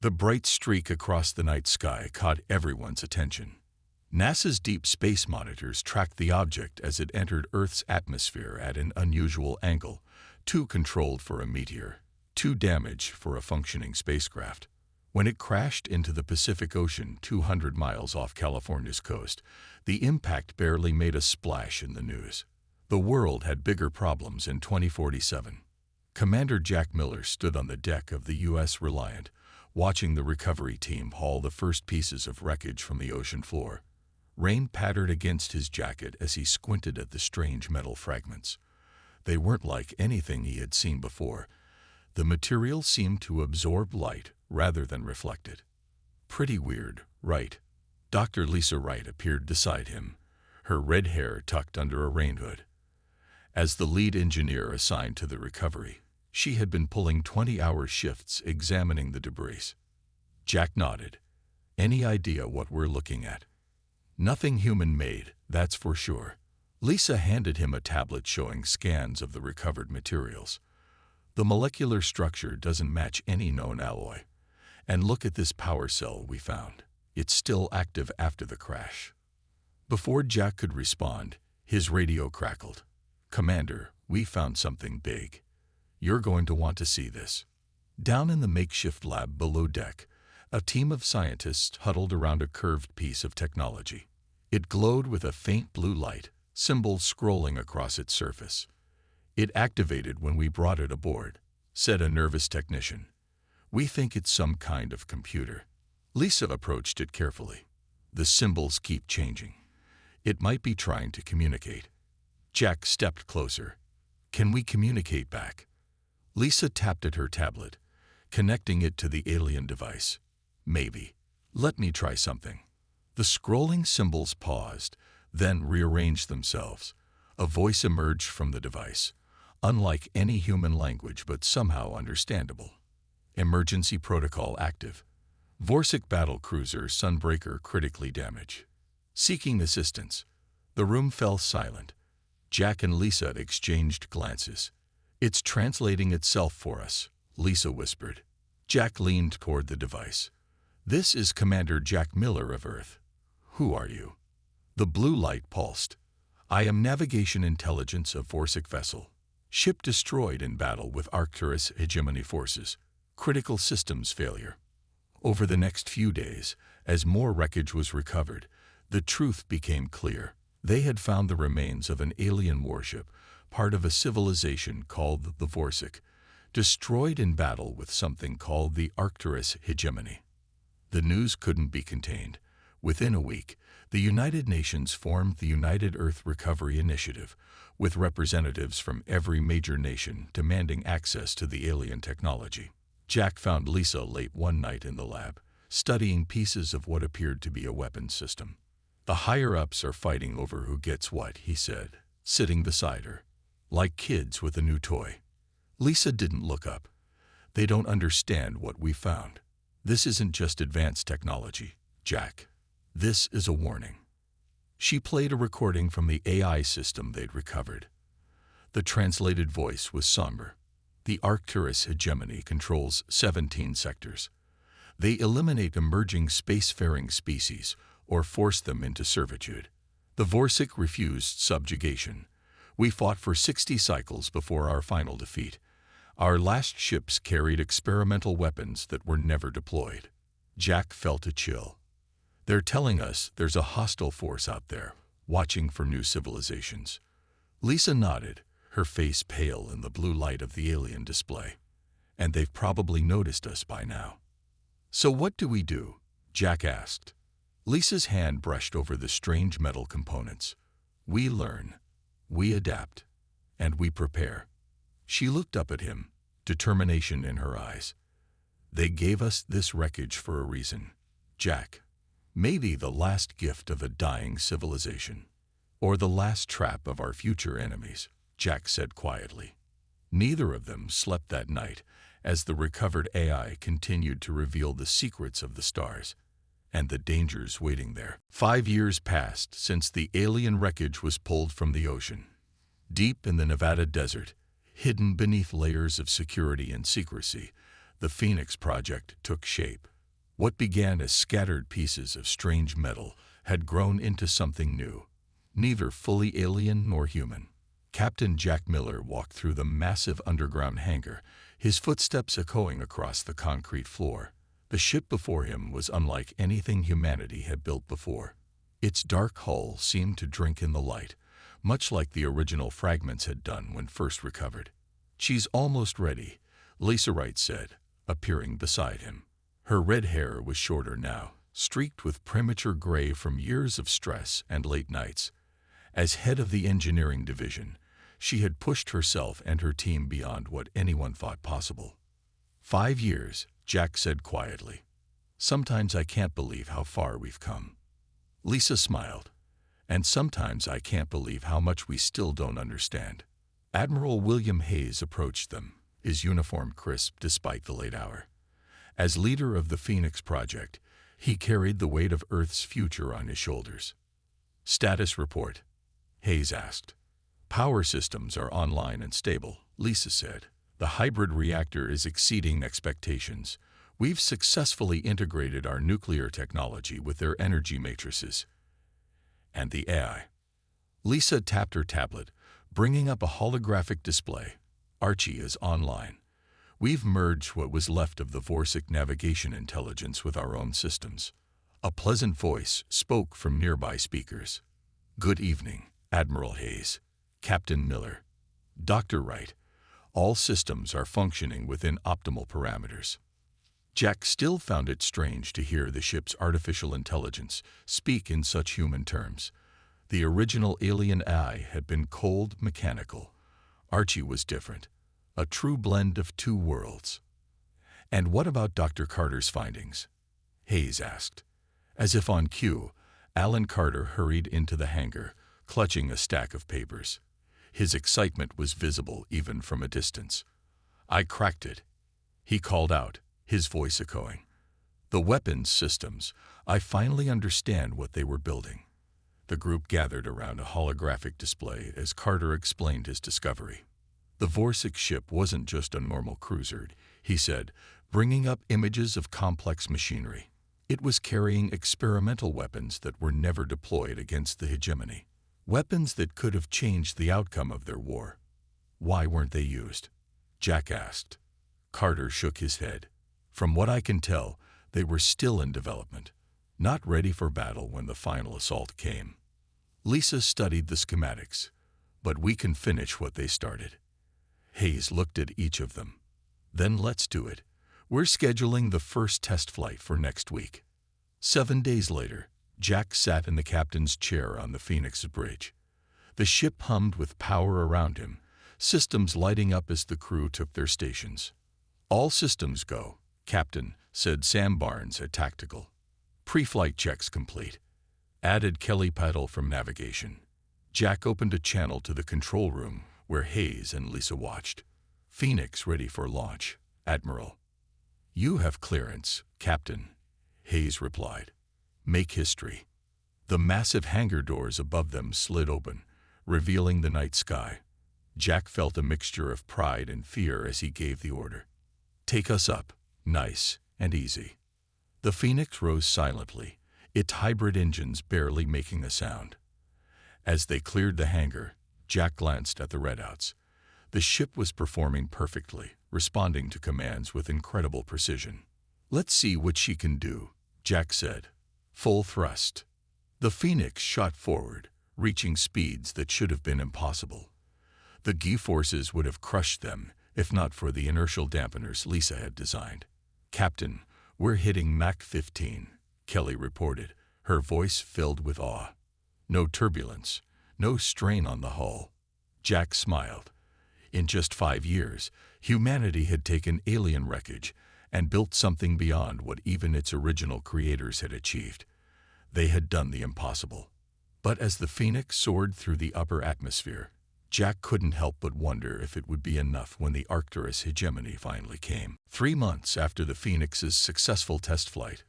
The bright streak across the night sky caught everyone's attention. NASA's deep space monitors tracked the object as it entered Earth's atmosphere at an unusual angle, too controlled for a meteor, too damaged for a functioning spacecraft. When it crashed into the Pacific Ocean 200 miles off California's coast, the impact barely made a splash in the news. The world had bigger problems in 2047. Commander Jack Miller stood on the deck of the U.S. Reliant, watching the recovery team haul the first pieces of wreckage from the ocean floor. Rain pattered against his jacket as he squinted at the strange metal fragments. They weren't like anything he had seen before. The material seemed to absorb light rather than reflect it. Pretty weird, right? Dr. Lisa Wright appeared beside him, her red hair tucked under a rain hood. As the lead engineer assigned to the recovery, she had been pulling 20-hour shifts examining the debris. Jack nodded. Any idea what we're looking at? Nothing human-made, that's for sure. Lisa handed him a tablet showing scans of the recovered materials. The molecular structure doesn't match any known alloy. And look at this power cell we found. It's still active after the crash. Before Jack could respond, his radio crackled. Commander, we found something big. You're going to want to see this. Down in the makeshift lab below deck, a team of scientists huddled around a curved piece of technology. It glowed with a faint blue light, symbols scrolling across its surface. It activated when we brought it aboard, said a nervous technician. We think it's some kind of computer. Lisa approached it carefully. The symbols keep changing. It might be trying to communicate. Jack stepped closer. Can we communicate back? Lisa tapped at her tablet, connecting it to the alien device. Maybe. Let me try something. The scrolling symbols paused, then rearranged themselves. A voice emerged from the device, unlike any human language but somehow understandable. Emergency protocol active. Vorsic battle cruiser Sunbreaker critically damaged. Seeking assistance. The room fell silent. Jack and Lisa exchanged glances. It's translating itself for us, Lisa whispered. Jack leaned toward the device. This is Commander Jack Miller of Earth. Who are you? The blue light pulsed. I am navigation intelligence of Vorsic vessel. Ship destroyed in battle with Arcturus hegemony forces. Critical systems failure. Over the next few days, as more wreckage was recovered, the truth became clear. They had found the remains of an alien warship, part of a civilization called the Vorsic, destroyed in battle with something called the Arcturus hegemony. The news couldn't be contained. Within a week, the United Nations formed the United Earth Recovery Initiative, with representatives from every major nation demanding access to the alien technology. Jack found Lisa late one night in the lab, studying pieces of what appeared to be a weapons system. The higher-ups are fighting over who gets what, he said, sitting beside her. Like kids with a new toy. Lisa didn't look up. They don't understand what we found. This isn't just advanced technology, Jack. This is a warning. She played a recording from the AI system they'd recovered. The translated voice was somber. The Arcturus hegemony controls 17 sectors. They eliminate emerging spacefaring species or force them into servitude. The Vorsic refused subjugation. We fought for 60 cycles before our final defeat. Our last ships carried experimental weapons that were never deployed. Jack felt a chill. They're telling us there's a hostile force out there, watching for new civilizations. Lisa nodded, her face pale in the blue light of the alien display. And they've probably noticed us by now. So what do we do? Jack asked. Lisa's hand brushed over the strange metal components. We learn, we adapt, and we prepare. She looked up at him, determination in her eyes. They gave us this wreckage for a reason, Jack. Maybe the last gift of a dying civilization. Or the last trap of our future enemies, Jack said quietly. Neither of them slept that night as the recovered AI continued to reveal the secrets of the stars and the dangers waiting there. 5 years passed since the alien wreckage was pulled from the ocean. Deep in the Nevada desert, hidden beneath layers of security and secrecy, the Phoenix Project took shape. What began as scattered pieces of strange metal had grown into something new, neither fully alien nor human. Captain Jack Miller walked through the massive underground hangar, his footsteps echoing across the concrete floor. The ship before him was unlike anything humanity had built before. Its dark hull seemed to drink in the light, much like the original fragments had done when first recovered. "She's almost ready," Lisa Wright said, appearing beside him. Her red hair was shorter now, streaked with premature gray from years of stress and late nights. As head of the engineering division, she had pushed herself and her team beyond what anyone thought possible. 5 years, Jack said quietly. "Sometimes I can't believe how far we've come." Lisa smiled. "And sometimes I can't believe how much we still don't understand." Admiral William Hayes approached them, his uniform crisp despite the late hour. As leader of the Phoenix Project, he carried the weight of Earth's future on his shoulders. "Status report?" Hayes asked. "Power systems are online and stable," Lisa said. "The hybrid reactor is exceeding expectations. We've successfully integrated our nuclear technology with their energy matrices." "And the AI?" Lisa tapped her tablet, bringing up a holographic display. "Archie is online. We've merged what was left of the Vorsic navigation intelligence with our own systems." A pleasant voice spoke from nearby speakers. "Good evening, Admiral Hayes, Captain Miller, Dr. Wright. All systems are functioning within optimal parameters." Jack still found it strange to hear the ship's artificial intelligence speak in such human terms. The original alien AI had been cold, mechanical. Archie was different, a true blend of two worlds. "And what about Dr. Carter's findings?" Hayes asked. As if on cue, Alan Carter hurried into the hangar, clutching a stack of papers. His excitement was visible even from a distance. "I cracked it," he called out, his voice echoing. "The weapons systems, I finally understand what they were building." The group gathered around a holographic display as Carter explained his discovery. "The Vorsic ship wasn't just a normal cruiser," he said, bringing up images of complex machinery. "It was carrying experimental weapons that were never deployed against the hegemony. Weapons that could have changed the outcome of their war." "Why weren't they used?" Jack asked. Carter shook his head. "From what I can tell, they were still in development, not ready for battle when the final assault came." Lisa studied the schematics. "But we can finish what they started." Hayes looked at each of them. "Then let's do it. We're scheduling the first test flight for next week." 7 days later, Jack sat in the captain's chair on the Phoenix bridge. The ship hummed with power around him, systems lighting up as the crew took their stations. "All systems go, Captain," said Sam Barnes at Tactical. "Pre-flight checks complete," added Kelly Peddle from Navigation. Jack opened a channel to the control room where Hayes and Lisa watched. "Phoenix ready for launch, Admiral." "You have clearance, Captain," Hayes replied. "Make history." The massive hangar doors above them slid open, revealing the night sky. Jack felt a mixture of pride and fear as he gave the order. "Take us up, nice and easy." The Phoenix rose silently, its hybrid engines barely making a sound. As they cleared the hangar, Jack glanced at the readouts. The ship was performing perfectly, responding to commands with incredible precision. "Let's see what she can do," Jack said. "Full thrust." The Phoenix shot forward, reaching speeds that should have been impossible. The G-forces would have crushed them, if not for the inertial dampeners Lisa had designed. "Captain, we're hitting Mach 15, Kelly reported, her voice filled with awe. "No turbulence, no strain on the hull." Jack smiled. In just 5 years, humanity had taken alien wreckage and built something beyond what even its original creators had achieved. They had done the impossible. But as the Phoenix soared through the upper atmosphere, Jack couldn't help but wonder if it would be enough when the Arcturus hegemony finally came. 3 months after the Phoenix's successful test flight,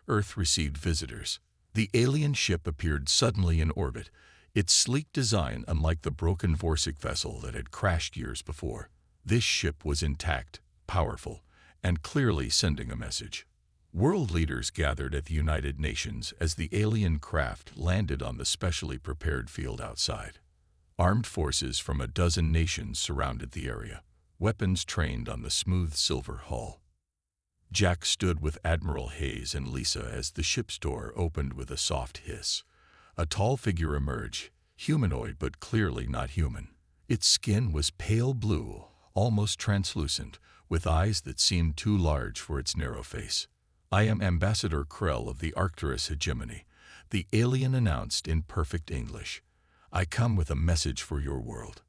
Earth received visitors. The alien ship appeared suddenly in orbit, its sleek design unlike the broken Vorsic vessel that had crashed years before. This ship was intact, powerful, and clearly sending a message. World leaders gathered at the United Nations as the alien craft landed on the specially prepared field outside. Armed forces from a dozen nations surrounded the area, weapons trained on the smooth silver hull. Jack stood with Admiral Hayes and Lisa as the ship's door opened with a soft hiss. A tall figure emerged, humanoid but clearly not human. Its skin was pale blue, almost translucent, with eyes that seemed too large for its narrow face. "I am Ambassador Krell of the Arcturus hegemony," the alien announced in perfect English. "I come with a message for your world."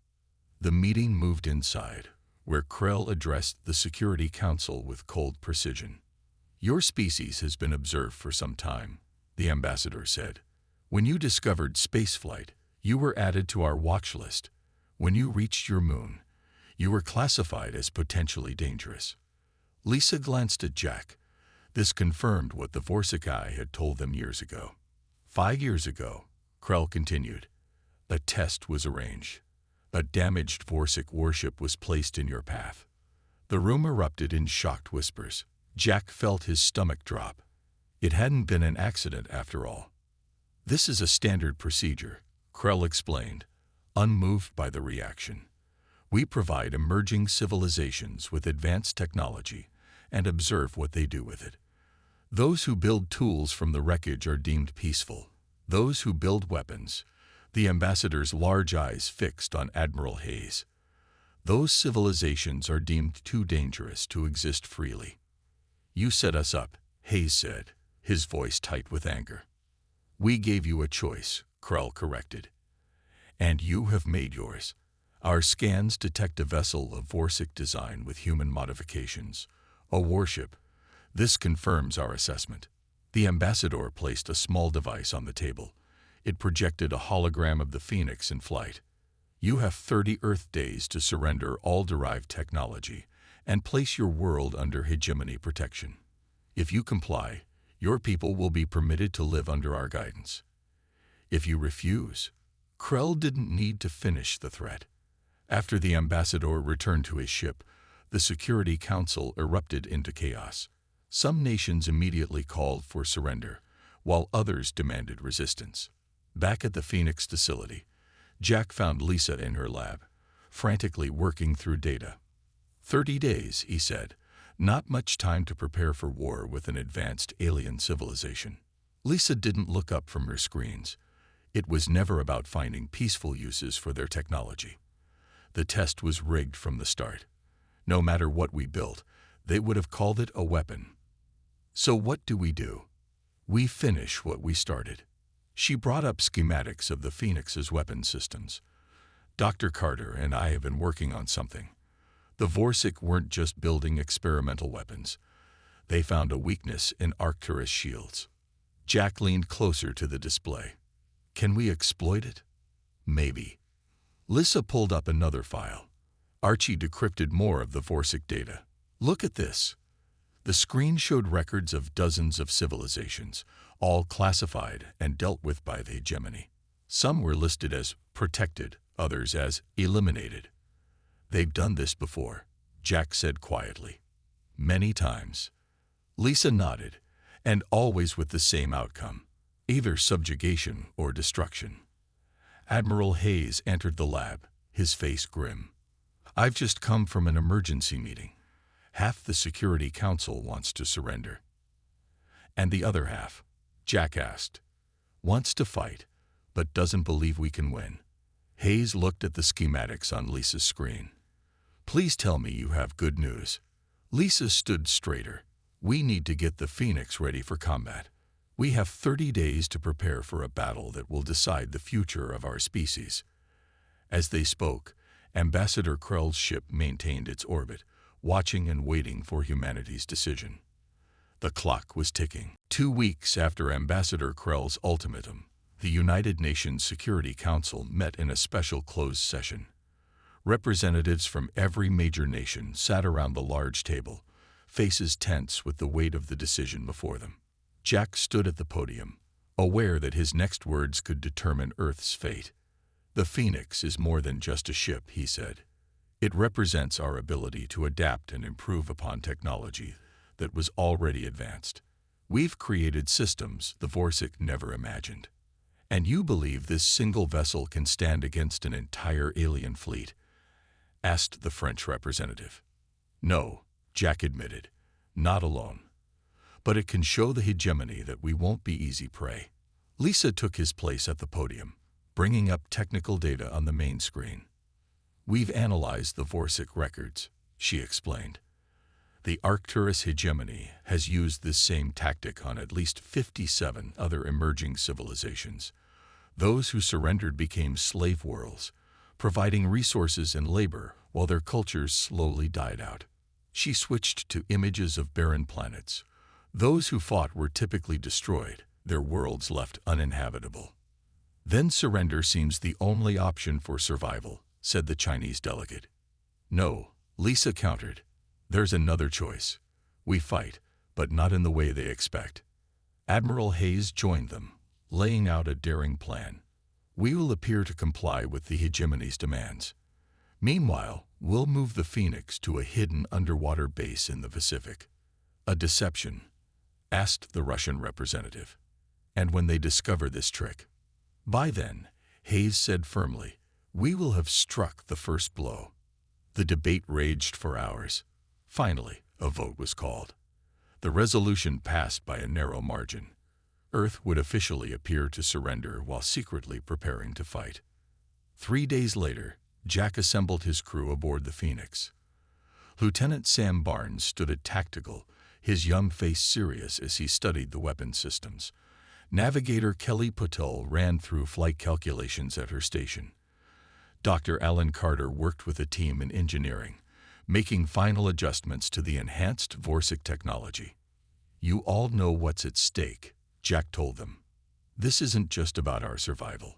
The meeting moved inside, where Krell addressed the Security Council with cold precision. "Your species has been observed for some time," the ambassador said. "When you discovered spaceflight, you were added to our watch list. When you reached your moon, you were classified as potentially dangerous." Lisa glanced at Jack. This confirmed what the Vorsikai had told them years ago. 5 years ago, Krell continued, a test was arranged. A damaged Vorsic warship was placed in your path. The room erupted in shocked whispers. Jack felt his stomach drop. It hadn't been an accident after all. "This is a standard procedure," Krell explained, unmoved by the reaction. "We provide emerging civilizations with advanced technology and observe what they do with it. Those who build tools from the wreckage are deemed peaceful. Those who build weapons," the ambassador's large eyes fixed on Admiral Hayes, "those civilizations are deemed too dangerous to exist freely." "You set us up," Hayes said, his voice tight with anger. "We gave you a choice," Krell corrected. "And you have made yours. Our scans detect a vessel of Vorsic design with human modifications, a warship. This confirms our assessment." The ambassador placed a small device on the table. It projected a hologram of the Phoenix in flight. "You have 30 Earth days to surrender all derived technology and place your world under hegemony protection. If you comply, your people will be permitted to live under our guidance. If you refuse..." Krell didn't need to finish the threat. After the ambassador returned to his ship, the Security Council erupted into chaos. Some nations immediately called for surrender, while others demanded resistance. Back at the Phoenix facility, Jack found Lisa in her lab, frantically working through data. 30 days, he said. Not much time to prepare for war with an advanced alien civilization. Lisa didn't look up from her screens. It was never about finding peaceful uses for their technology. The test was rigged from the start. No matter what we built, they would have called it a weapon. So what do? We finish what we started. She brought up schematics of the Phoenix's weapon systems. "Dr. Carter and I have been working on something. The Vorsic weren't just building experimental weapons. They found a weakness in Arcturus shields." Jack leaned closer to the display. "Can we exploit it?" "Maybe." Lisa pulled up another file. Archie decrypted more of the Vorsic data. "Look at this." The screen showed records of dozens of civilizations, all classified and dealt with by the hegemony. Some were listed as protected, others as eliminated. "They've done this before," Jack said quietly. "Many times." Lisa nodded, and always with the same outcome, either subjugation or destruction. Admiral Hayes entered the lab, his face grim. "I've just come from an emergency meeting. Half the Security Council wants to surrender." "And the other half?" Jack asked. "Wants to fight, but doesn't believe we can win." Hayes looked at the schematics on Lisa's screen. "Please tell me you have good news." Lisa stood straighter. "We need to get the Phoenix ready for combat. We have 30 days to prepare for a battle that will decide the future of our species." As they spoke, Ambassador Krell's ship maintained its orbit, watching and waiting for humanity's decision. The clock was ticking. 2 weeks after Ambassador Krell's ultimatum, the United Nations Security Council met in a special closed session. Representatives from every major nation sat around the large table, faces tense with the weight of the decision before them. Jack stood at the podium, aware that his next words could determine Earth's fate. "The Phoenix is more than just a ship," he said. "It represents our ability to adapt and improve upon technology that was already advanced. We've created systems the Vorsic never imagined. And you believe this single vessel can stand against an entire alien fleet? Asked the French representative. No, Jack admitted, not alone. But it can show the hegemony that we won't be easy prey. Lisa took his place at the podium, bringing up technical data on the main screen. We've analyzed the Vorsic records, she explained. The Arcturus hegemony has used this same tactic on at least 57 other emerging civilizations. Those who surrendered became slave worlds, providing resources and labor while their cultures slowly died out. She switched to images of barren planets. Those who fought were typically destroyed, their worlds left uninhabitable. Then surrender seems the only option for survival, said the Chinese delegate. No, Lisa countered. There's another choice. We fight, but not in the way they expect. Admiral Hayes joined them, laying out a daring plan. We will appear to comply with the hegemony's demands. Meanwhile, we'll move the Phoenix to a hidden underwater base in the Pacific. A deception, asked the Russian representative. And when they discover this trick? By then, Hayes said firmly, we will have struck the first blow. The debate raged for hours. Finally, a vote was called. The resolution passed by a narrow margin. Earth would officially appear to surrender while secretly preparing to fight. 3 days later, Jack assembled his crew aboard the Phoenix. Lieutenant Sam Barnes stood at tactical, his young face serious as he studied the weapon systems. Navigator Kelly Patel ran through flight calculations at her station. Dr. Alan Carter worked with a team in engineering, making final adjustments to the enhanced Vorsic technology. You all know what's at stake, Jack told them. This isn't just about our survival.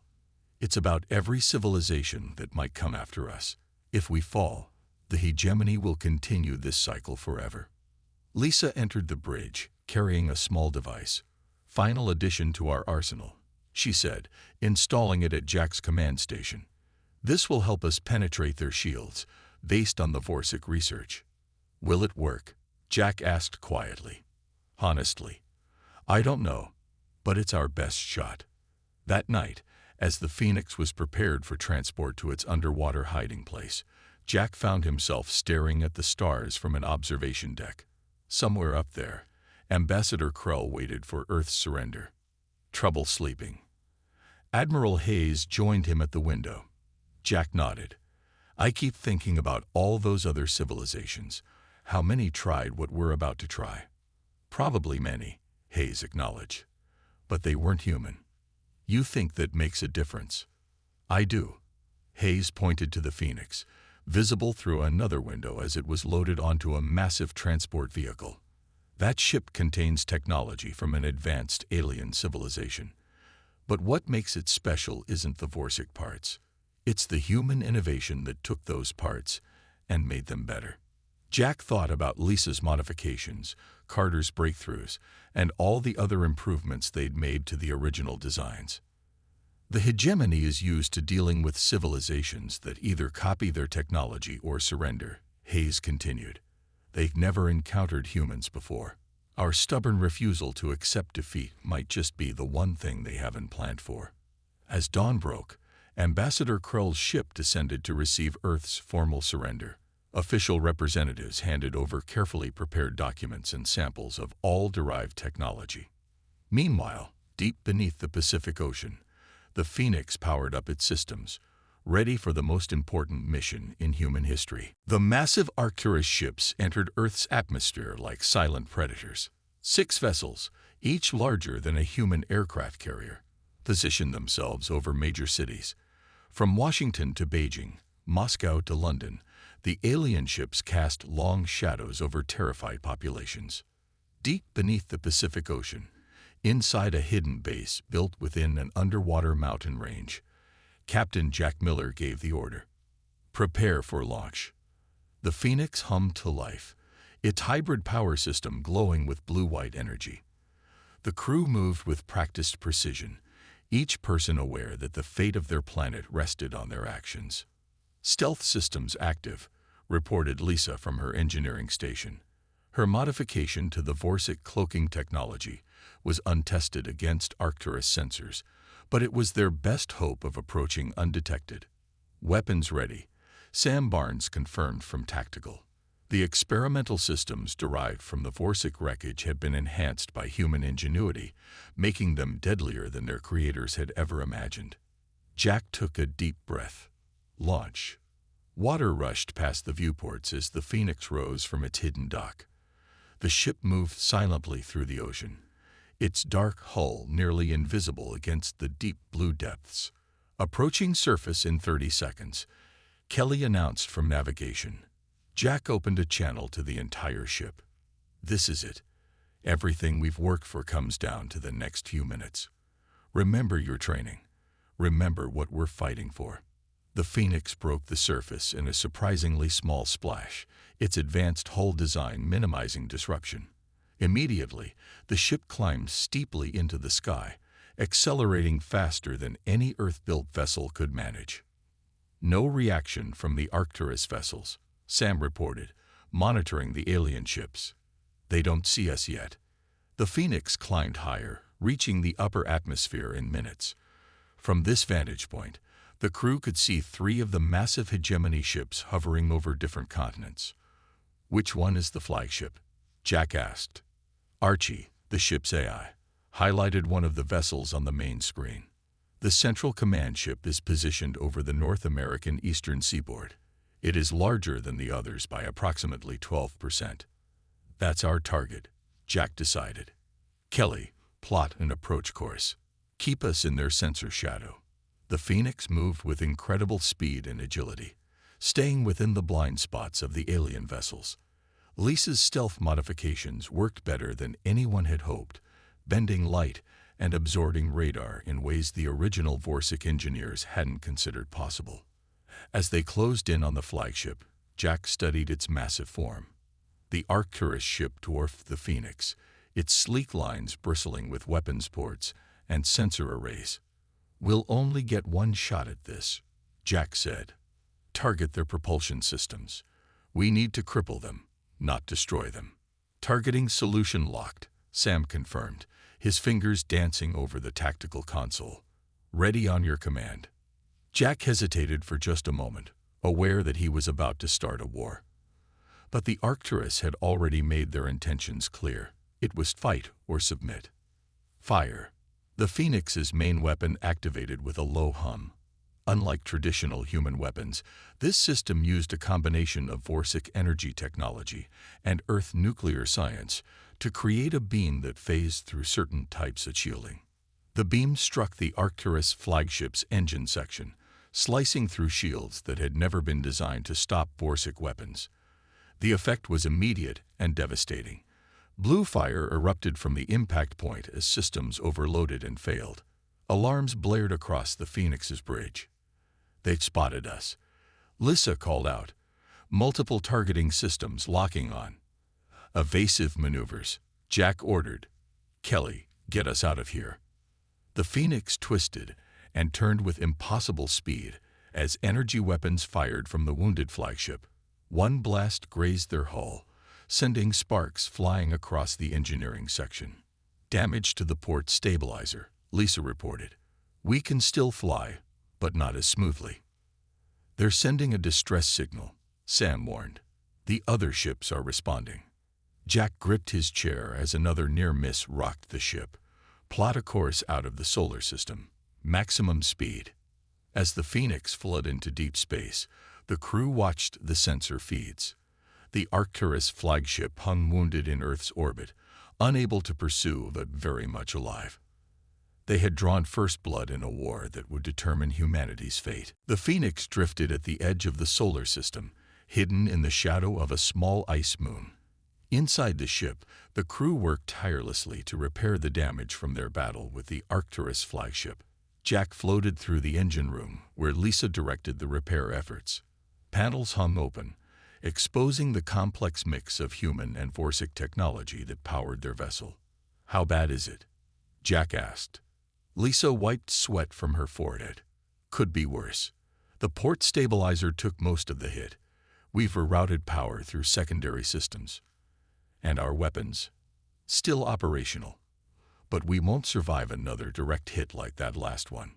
It's about every civilization that might come after us. If we fall, the hegemony will continue this cycle forever. Lisa entered the bridge, carrying a small device. Final addition to our arsenal, she said, installing it at Jack's command station. This will help us penetrate their shields, based on the Vorsic research. Will it work? Jack asked quietly. Honestly, I don't know, but it's our best shot. That night, as the Phoenix was prepared for transport to its underwater hiding place, Jack found himself staring at the stars from an observation deck. Somewhere up there, Ambassador Krell waited for Earth's surrender. Trouble sleeping. Admiral Hayes joined him at the window. Jack nodded. I keep thinking about all those other civilizations. How many tried what we're about to try? Probably many, Hayes acknowledged. But they weren't human. You think that makes a difference? I do. Hayes pointed to the Phoenix, visible through another window as it was loaded onto a massive transport vehicle. That ship contains technology from an advanced alien civilization. But what makes it special isn't the Vorsic parts. It's the human innovation that took those parts and made them better. Jack thought about Lisa's modifications, Carter's breakthroughs, and all the other improvements they'd made to the original designs. The hegemony is used to dealing with civilizations that either copy their technology or surrender, Hayes continued. They've never encountered humans before. Our stubborn refusal to accept defeat might just be the one thing they haven't planned for. As dawn broke, Ambassador Krell's ship descended to receive Earth's formal surrender. Official representatives handed over carefully prepared documents and samples of all derived technology. Meanwhile, deep beneath the Pacific Ocean, the Phoenix powered up its systems, ready for the most important mission in human history. The massive Arcturus ships entered Earth's atmosphere like silent predators. 6 vessels, each larger than a human aircraft carrier, positioned themselves over major cities. From Washington to Beijing, Moscow to London, the alien ships cast long shadows over terrified populations. Deep beneath the Pacific Ocean, inside a hidden base built within an underwater mountain range, Captain Jack Miller gave the order. Prepare for launch. The Phoenix hummed to life, its hybrid power system glowing with blue-white energy. The crew moved with practiced precision, each person aware that the fate of their planet rested on their actions. Stealth systems active, reported Lisa from her engineering station. Her modification to the Vorsic cloaking technology was untested against Arcturus sensors, but it was their best hope of approaching undetected. Weapons ready, Sam Barnes confirmed from Tactical. The experimental systems derived from the Vorsic wreckage had been enhanced by human ingenuity, making them deadlier than their creators had ever imagined. Jack took a deep breath. Launch. Water rushed past the viewports as the Phoenix rose from its hidden dock. The ship moved silently through the ocean, its dark hull nearly invisible against the deep blue depths. Approaching surface in 30 seconds, Kelly announced from navigation. Jack opened a channel to the entire ship. This is it. Everything we've worked for comes down to the next few minutes. Remember your training. Remember what we're fighting for. The Phoenix broke the surface in a surprisingly small splash, its advanced hull design minimizing disruption. Immediately, the ship climbed steeply into the sky, accelerating faster than any Earth-built vessel could manage. No reaction from the Arcturus vessels, Sam reported, monitoring the alien ships. They don't see us yet. The Phoenix climbed higher, reaching the upper atmosphere in minutes. From this vantage point, the crew could see 3 of the massive hegemony ships hovering over different continents. Which one is the flagship? Jack asked. Archie, the ship's AI, highlighted one of the vessels on the main screen. The central command ship is positioned over the North American eastern seaboard. It is larger than the others by approximately 12%. That's our target, Jack decided. Kelly, plot an approach course. Keep us in their sensor shadow. The Phoenix moved with incredible speed and agility, staying within the blind spots of the alien vessels. Lisa's stealth modifications worked better than anyone had hoped, bending light and absorbing radar in ways the original Vorsic engineers hadn't considered possible. As they closed in on the flagship, Jack studied its massive form. The Arcturus ship dwarfed the Phoenix, its sleek lines bristling with weapons ports and sensor arrays. We'll only get one shot at this, Jack said. Target their propulsion systems. We need to cripple them, not destroy them. Targeting solution locked, Sam confirmed, his fingers dancing over the tactical console. Ready on your command. Jack hesitated for just a moment, aware that he was about to start a war. But the Arcturus had already made their intentions clear. It was fight or submit. Fire. The Phoenix's main weapon activated with a low hum. Unlike traditional human weapons, this system used a combination of Vorsic energy technology and Earth nuclear science to create a beam that phased through certain types of shielding. The beam struck the Arcturus flagship's engine section, slicing through shields that had never been designed to stop Vorsic weapons. The effect was immediate and devastating. Blue fire erupted from the impact point as systems overloaded and failed. Alarms blared across the Phoenix's bridge. They've spotted us, Lisa called out. Multiple targeting systems locking on. Evasive maneuvers, Jack ordered. Kelly, get us out of here. The Phoenix twisted and turned with impossible speed as energy weapons fired from the wounded flagship. One blast grazed their hull, sending sparks flying across the engineering section. Damage to the port stabilizer, Lisa reported. We can still fly, but not as smoothly. They're sending a distress signal, Sam warned. The other ships are responding. Jack gripped his chair as another near miss rocked the ship. Plot a course out of the solar system. Maximum speed. As the Phoenix fled into deep space, the crew watched the sensor feeds. The Arcturus flagship hung wounded in Earth's orbit, unable to pursue but very much alive. They had drawn first blood in a war that would determine humanity's fate. The Phoenix drifted at the edge of the solar system, hidden in the shadow of a small ice moon. Inside the ship, the crew worked tirelessly to repair the damage from their battle with the Arcturus flagship. Jack floated through the engine room, where Lisa directed the repair efforts. Panels hung open, exposing the complex mix of human and Vorsic technology that powered their vessel. How bad is it? Jack asked. Lisa wiped sweat from her forehead. Could be worse. The port stabilizer took most of the hit. We've rerouted power through secondary systems. And our weapons? Still operational. But we won't survive another direct hit like that last one.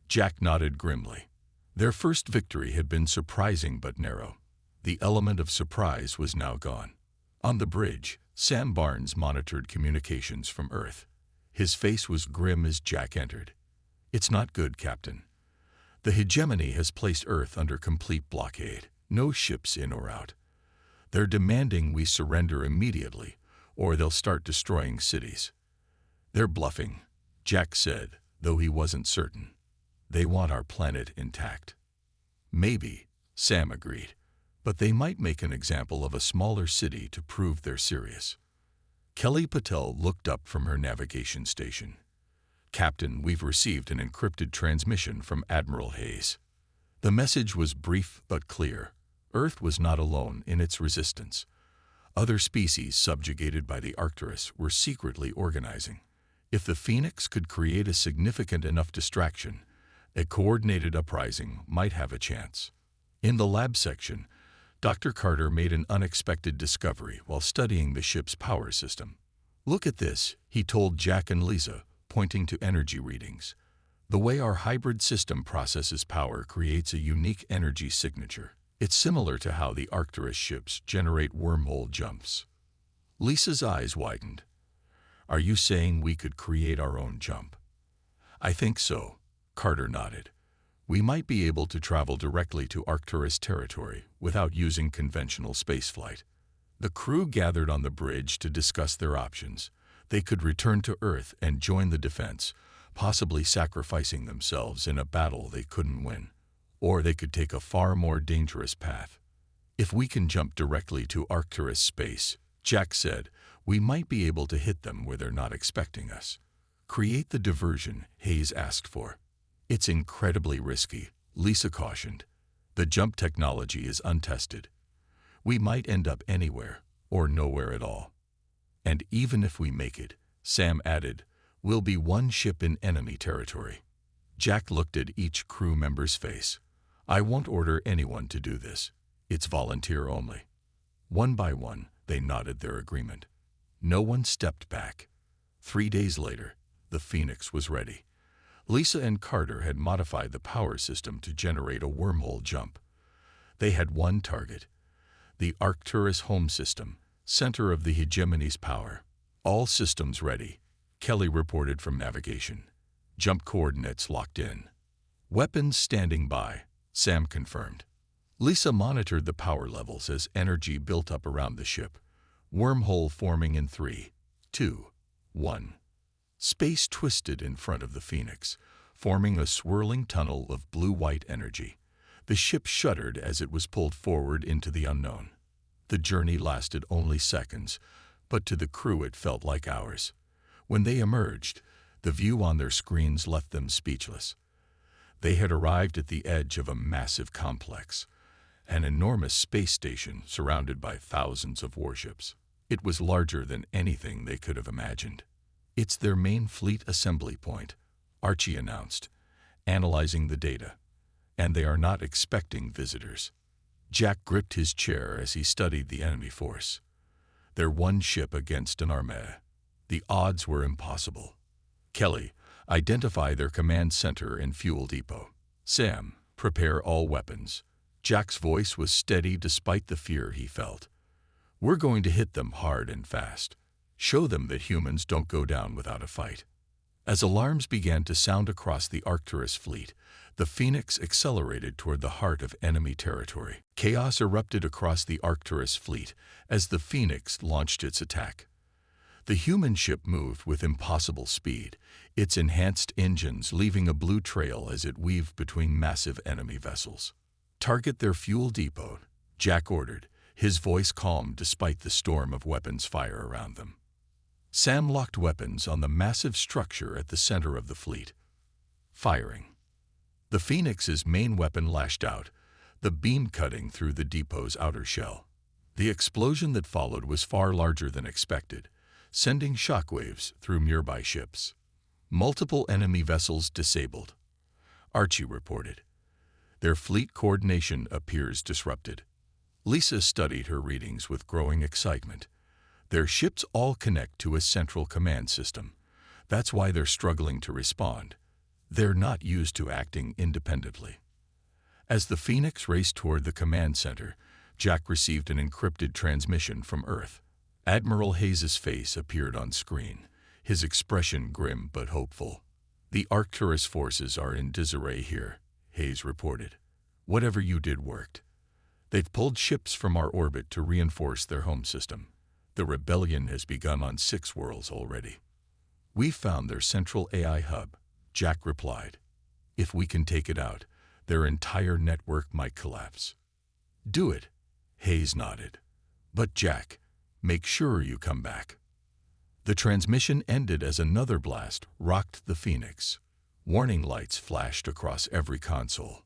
Jack nodded grimly. Their first victory had been surprising but narrow. The element of surprise was now gone. On the bridge, Sam Barnes monitored communications from Earth. His face was grim as Jack entered. "It's not good, Captain. The hegemony has placed Earth under complete blockade. No ships in or out. They're demanding we surrender immediately, or they'll start destroying cities." "They're bluffing," Jack said, though he wasn't certain. "They want our planet intact." "Maybe," Sam agreed, "but they might make an example of a smaller city to prove they're serious." Kelly Patel looked up from her navigation station. "Captain, we've received an encrypted transmission from Admiral Hayes." The message was brief but clear. Earth was not alone in its resistance. Other species subjugated by the Arcturus were secretly organizing. If the Phoenix could create a significant enough distraction, a coordinated uprising might have a chance. In the lab section, Dr. Carter made an unexpected discovery while studying the ship's power system. "Look at this," he told Jack and Lisa, pointing to energy readings. "The way our hybrid system processes power creates a unique energy signature. It's similar to how the Arcturus ships generate wormhole jumps." Lisa's eyes widened. "Are you saying we could create our own jump?" "I think so," Carter nodded. "We might be able to travel directly to Arcturus territory without using conventional spaceflight." The crew gathered on the bridge to discuss their options. They could return to Earth and join the defense, possibly sacrificing themselves in a battle they couldn't win. Or they could take a far more dangerous path. "If we can jump directly to Arcturus space," Jack said, "we might be able to hit them where they're not expecting us." "Create the diversion Hayes asked for." "It's incredibly risky," Lisa cautioned. "The jump technology is untested. We might end up anywhere or nowhere at all. And even if we make it," Sam added, "we'll be one ship in enemy territory." Jack looked at each crew member's face. "I won't order anyone to do this. It's volunteer only." One by one, they nodded their agreement. No one stepped back. 3 days later, the Phoenix was ready. Lisa and Carter had modified the power system to generate a wormhole jump. They had one target: the Arcturus home system, center of the hegemony's power. "All systems ready," Kelly reported from navigation. "Jump coordinates locked in." "Weapons standing by," Sam confirmed. Lisa monitored the power levels as energy built up around the ship. Wormhole forming in 3, 2, 1. Space twisted in front of the Phoenix, forming a swirling tunnel of blue-white energy. The ship shuddered as it was pulled forward into the unknown. The journey lasted only seconds, but to the crew it felt like hours. When they emerged, the view on their screens left them speechless. They had arrived at the edge of a massive complex, an enormous space station surrounded by thousands of warships. It was larger than anything they could have imagined. "It's their main fleet assembly point," Archie announced, analyzing the data. "And they are not expecting visitors." Jack gripped his chair as he studied the enemy force. They're one ship against an armada. The odds were impossible. "Kelly, identify their command center and fuel depot." "Sam, prepare all weapons." Jack's voice was steady despite the fear he felt. "We're going to hit them hard and fast. Show them that humans don't go down without a fight." As alarms began to sound across the Arcturus fleet, the Phoenix accelerated toward the heart of enemy territory. Chaos erupted across the Arcturus fleet as the Phoenix launched its attack. The human ship moved with impossible speed, its enhanced engines leaving a blue trail as it weaved between massive enemy vessels. "Target their fuel depot," Jack ordered, his voice calm despite the storm of weapons fire around them. Sam locked weapons on the massive structure at the center of the fleet. Firing. The Phoenix's main weapon lashed out, the beam cutting through the depot's outer shell. The explosion that followed was far larger than expected, sending shockwaves through nearby ships. "Multiple enemy vessels disabled," Archie reported. "Their fleet coordination appears disrupted." Lisa studied her readings with growing excitement. Their ships all connect to a central command system. That's why they're struggling to respond. They're not used to acting independently. As the Phoenix raced toward the command center, Jack received an encrypted transmission from Earth. Admiral Hayes' face appeared on screen, his expression grim but hopeful. "The Arcturus forces are in disarray here," Hayes reported. "Whatever you did worked. They've pulled ships from our orbit to reinforce their home system. The rebellion has begun on 6 worlds already." "We found their central AI hub," Jack replied. "If we can take it out, their entire network might collapse." "Do it," Hayes nodded. "But Jack, make sure you come back." The transmission ended as another blast rocked the Phoenix. Warning lights flashed across every console.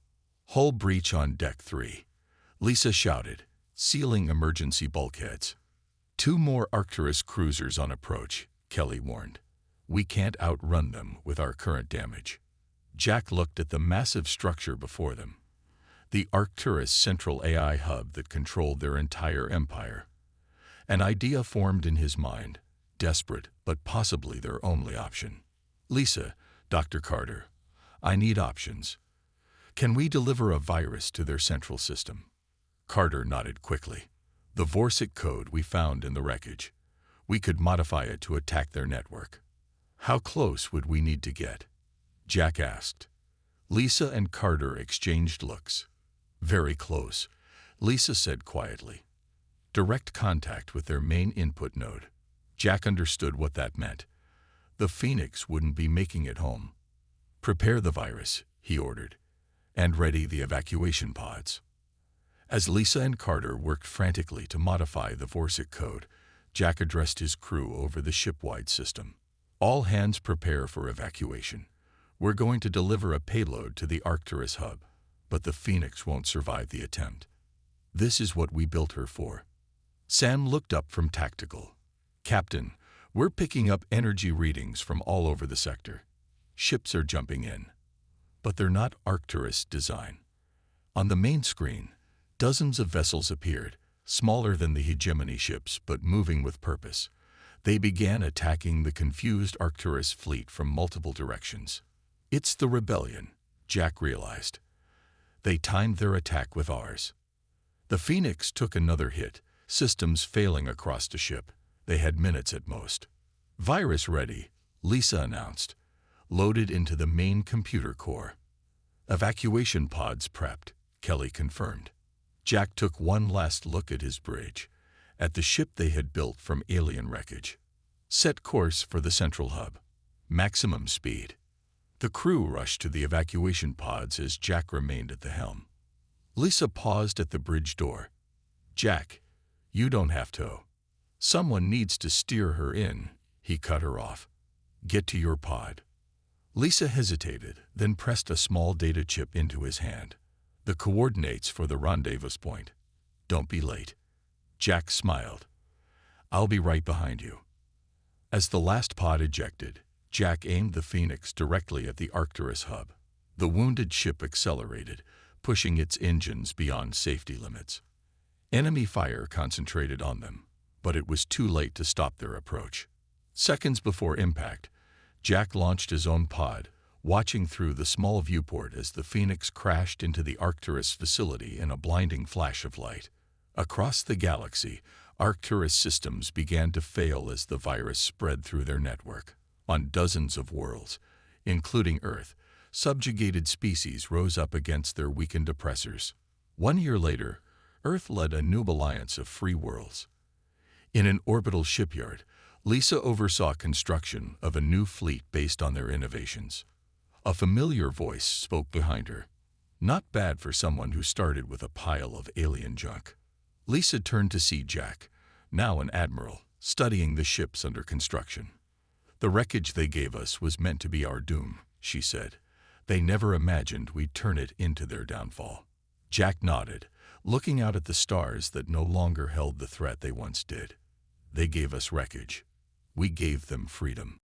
"Hull breach on Deck 3. Lisa shouted, sealing emergency bulkheads. "2 more Arcturus cruisers on approach," Kelly warned. "We can't outrun them with our current damage." Jack looked at the massive structure before them. The Arcturus central AI hub that controlled their entire empire. An idea formed in his mind, desperate but possibly their only option. "Lisa, Dr. Carter, I need options. Can we deliver a virus to their central system?" Carter nodded quickly. "The Vorsic code we found in the wreckage. We could modify it to attack their network." "How close would we need to get?" Jack asked. Lisa and Carter exchanged looks. "Very close," Lisa said quietly. "Direct contact with their main input node." Jack understood what that meant. The Phoenix wouldn't be making it home. "Prepare the virus," he ordered, "and ready the evacuation pods." As Lisa and Carter worked frantically to modify the Vorsic code, Jack addressed his crew over the ship-wide system. "All hands prepare for evacuation. We're going to deliver a payload to the Arcturus hub, but the Phoenix won't survive the attempt. This is what we built her for." Sam looked up from tactical. "Captain, we're picking up energy readings from all over the sector. Ships are jumping in. But they're not Arcturus design." On the main screen, dozens of vessels appeared, smaller than the hegemony ships but moving with purpose. They began attacking the confused Arcturus fleet from multiple directions. "It's the rebellion," Jack realized. They timed their attack with ours. The Phoenix took another hit, systems failing across the ship. They had minutes at most. "Virus ready," Lisa announced, loaded into the main computer core. "Evacuation pods prepped," Kelly confirmed. Jack took one last look at his bridge, at the ship they had built from alien wreckage. "Set course for the central hub. Maximum speed." The crew rushed to the evacuation pods as Jack remained at the helm. Lisa paused at the bridge door. "Jack, you don't have to. Someone needs to steer her in," he cut her off. "Get to your pod." Lisa hesitated, then pressed a small data chip into his hand. "The coordinates for the rendezvous point. Don't be late." Jack smiled. "I'll be right behind you." As the last pod ejected, Jack aimed the Phoenix directly at the Arcturus hub. The wounded ship accelerated, pushing its engines beyond safety limits. Enemy fire concentrated on them, but it was too late to stop their approach. Seconds before impact, Jack launched his own pod, watching through the small viewport as the Phoenix crashed into the Arcturus facility in a blinding flash of light. Across the galaxy, Arcturus systems began to fail as the virus spread through their network. On dozens of worlds, including Earth, subjugated species rose up against their weakened oppressors. 1 year later, Earth led a new alliance of free worlds. In an orbital shipyard, Lisa oversaw construction of a new fleet based on their innovations. A familiar voice spoke behind her. Not bad for someone who started with a pile of alien junk. Lisa turned to see Jack, now an admiral, studying the ships under construction. "The wreckage they gave us was meant to be our doom," she said. "They never imagined we'd turn it into their downfall." Jack nodded, looking out at the stars that no longer held the threat they once did. "They gave us wreckage. We gave them freedom."